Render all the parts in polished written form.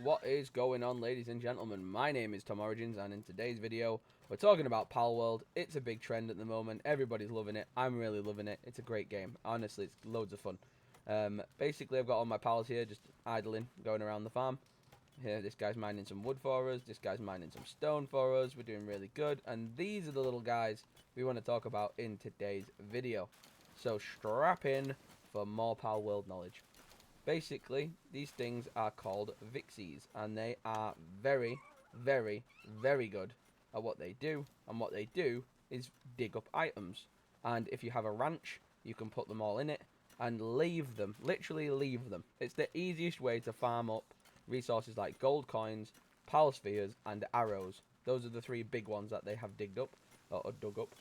What is going on, ladies and gentlemen? My name is Tom Origins, and in today's video we're talking about Palworld. It's a big trend at the moment. Everybody's loving it. I'm really loving it. It's a great game. Honestly, it's loads of fun. Basically, I've got all my pals here just idling, going around the farm. Here, this guy's mining some wood for us. This guy's mining some stone for us. We're doing really good. And these are the little guys we want to talk about in today's video. So strap in for more Palworld knowledge. Basically, these things are called Vixies, and they are very, very, very good at what they do. And what they do is dig up items. And if you have a ranch, you can put them all in it and leave them, literally leave them. It's the easiest way to farm up resources like gold coins, pal spheres, and arrows. Those are the three big ones that they have digged up or dug up.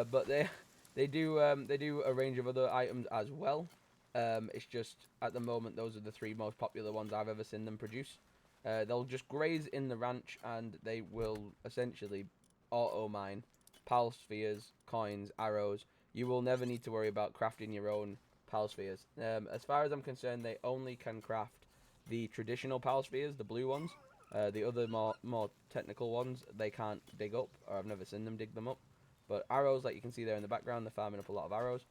But they do a range of other items as well. It's just at the moment those are the three most popular ones I've ever seen them produce. They'll just graze in the ranch and they will essentially auto mine pal spheres, coins, arrows. You will never need to worry about crafting your own pal spheres. As far as I'm concerned, they only can craft the traditional pal spheres, the blue ones. The other more technical ones they can't dig up, or I've never seen them dig them up. But arrows, like you can see there in the background, they're farming up a lot of arrows.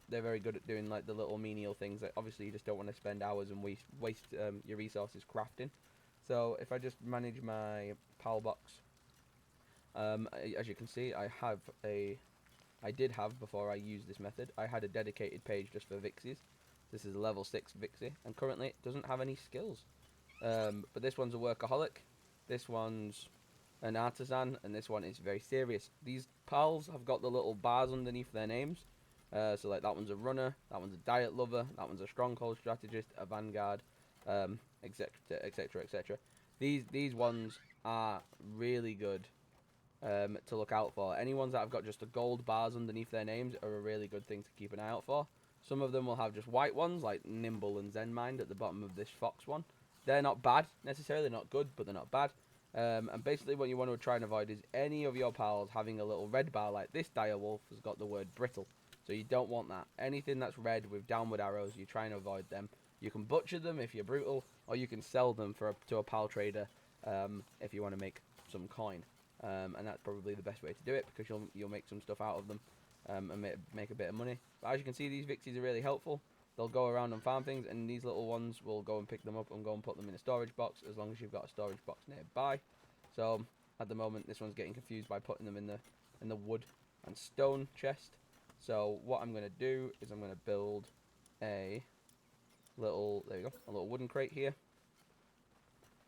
They're very good at doing like the little menial things that obviously you just don't want to spend hours and waste your resources crafting. So if I just manage my pal box, as you can see, I did have, before I used this method, I had a dedicated page just for Vixies. This is a level 6 Vixie, and currently it doesn't have any skills. But this one's a workaholic, this one's an artisan, and this one is very serious. These pals have got the little bars underneath their names. So like that one's a runner, that one's a diet lover, that one's a stronghold strategist, a vanguard, etc, etc, etc. These ones are really good to look out for. Any ones that have got just the gold bars underneath their names are a really good thing to keep an eye out for. Some of them will have just white ones, like Nimble and Zenmind at the bottom of this fox one. They're not bad, necessarily. They're not good, but they're not bad. And basically what you want to try and avoid is any of your pals having a little red bar like this dire wolf has got the word brittle. So you don't want that. Anything that's red with downward arrows, you try and avoid them. You can butcher them if you're brutal, or you can sell them to a pal trader if you want to make some coin. And that's probably the best way to do it, because you'll make some stuff out of them and make a bit of money. But as you can see, these Vixies are really helpful. They'll go around and farm things, and these little ones will go and pick them up and go and put them in a storage box, as long as you've got a storage box nearby. So at the moment, this one's getting confused by putting them in the wood and stone chest. So what I'm going to do is I'm going to build a little, there we go, a little wooden crate here.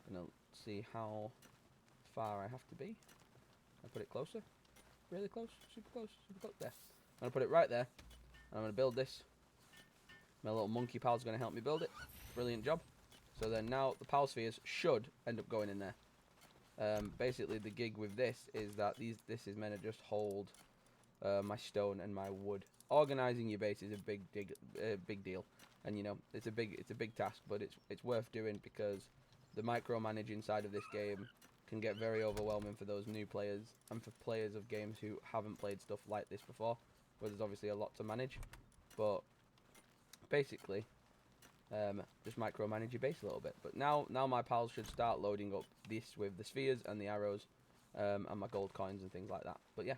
And I'll see how far I have to be. I put it closer, really close, super close, there. I'm going to put it right there, and I'm going to build this. My little monkey pal's going to help me build it. Brilliant job. So then now the pal spheres should end up going in there. Basically the gig with this is that this is meant to just hold my stone and my wood. Organizing your base is a big deal, and you know it's a big task, but it's worth doing, because the micromanaging side of this game can get very overwhelming for those new players and for players of games who haven't played stuff like this before, where there's obviously a lot to manage. But basically, just micromanage your base a little bit. But now my pals should start loading up this with the spheres and the arrows and my gold coins and things like that. But yeah.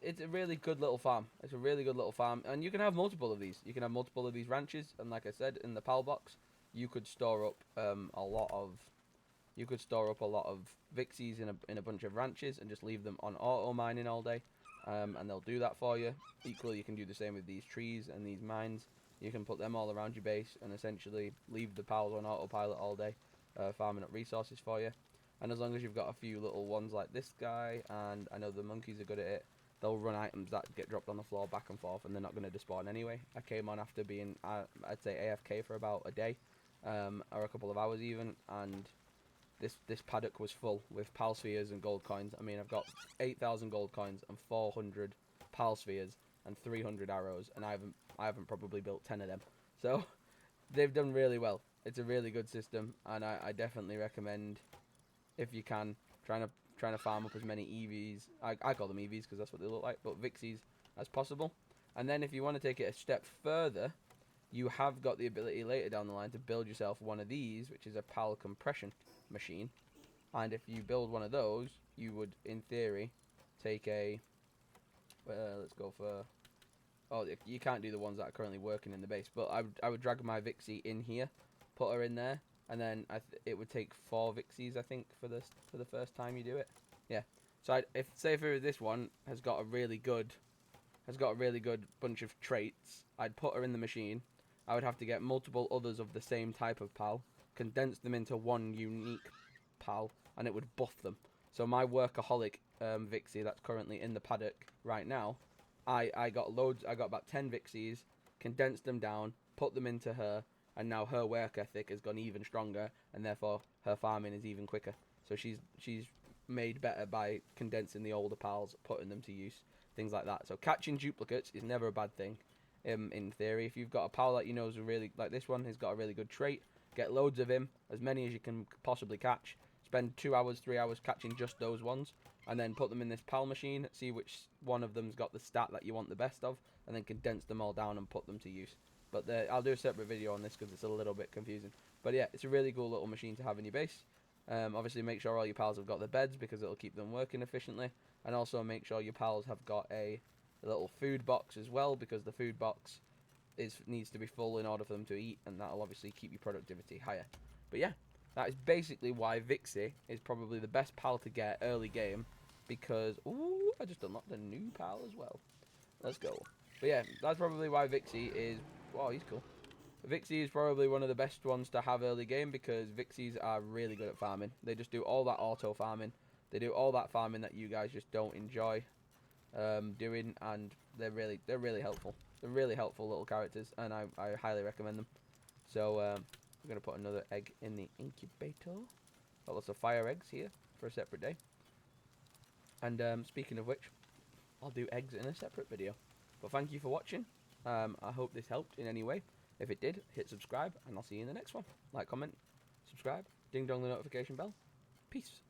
It's a really good little farm. It's a really good little farm, and you can have multiple of these. You can have multiple of these ranches, and like I said, in the pal box, you could store up a lot of Vixies in a bunch of ranches and just leave them on auto mining all day, and they'll do that for you. Equally, you can do the same with these trees and these mines. You can put them all around your base and essentially leave the pals on autopilot all day, farming up resources for you. And as long as you've got a few little ones like this guy, and I know the monkeys are good at it, they'll run items that get dropped on the floor back and forth, and they're not going to despawn anyway. I came on after being, I'd say, AFK for about a day, or a couple of hours even, and this paddock was full with pal spheres and gold coins. I mean, I've got 8,000 gold coins and 400 pal spheres and 300 arrows, and I haven't probably built 10 of them. So they've done really well. It's a really good system, and I definitely recommend, if you can, trying to farm up as many EVs, I call them EVs because that's what they look like, but Vixies as possible. And then if you want to take it a step further, you have got the ability later down the line to build yourself one of these, which is a PAL compression machine. And if you build one of those, you would, in theory, take a... let's go for... Oh, you can't do the ones that are currently working in the base. But I would drag my Vixie in here, put her in there, and then it would take 4 Vixies, I think, for the first time you do it. Yeah. So if this one has got a really good bunch of traits, I'd put her in the machine. I would have to get multiple others of the same type of PAL, condense them into one unique PAL, and it would buff them. So my workaholic Vixie that's currently in the paddock right now, I got loads. I got about 10 Vixies, condensed them down, put them into her, and now her work ethic has gone even stronger, and therefore her farming is even quicker. So she's made better by condensing the older pals, putting them to use, things like that. So catching duplicates is never a bad thing. In theory, if you've got a pal that you know is really, like this one, has got a really good trait, get loads of him, as many as you can possibly catch. Spend 2 hours, 3 hours catching just those ones, and then put them in this PAL machine, see which one of them's got the stat that you want the best of, and then condense them all down and put them to use. But I'll do a separate video on this because it's a little bit confusing. But yeah, it's a really cool little machine to have in your base. Obviously, make sure all your pals have got the beds because it'll keep them working efficiently, and also make sure your pals have got a little food box as well, because the food box needs to be full in order for them to eat, and that'll obviously keep your productivity higher. But yeah, that is basically why Vixie is probably the best pal to get early game, because ooh, I just unlocked a new pal as well. Let's go. But yeah, that's probably why Vixie is... Wow, he's cool. Vixie is probably one of the best ones to have early game because Vixies are really good at farming. They just do all that auto farming. They do all that farming that you guys just don't enjoy doing, and they're really helpful. They're really helpful little characters, and I highly recommend them. So I'm gonna put another egg in the incubator. Got lots of fire eggs here for a separate day. And speaking of which, I'll do eggs in a separate video. But thank you for watching. I hope this helped in any way. If it did, hit subscribe, and I'll see you in the next one. Like, comment, subscribe, ding dong the notification bell. Peace.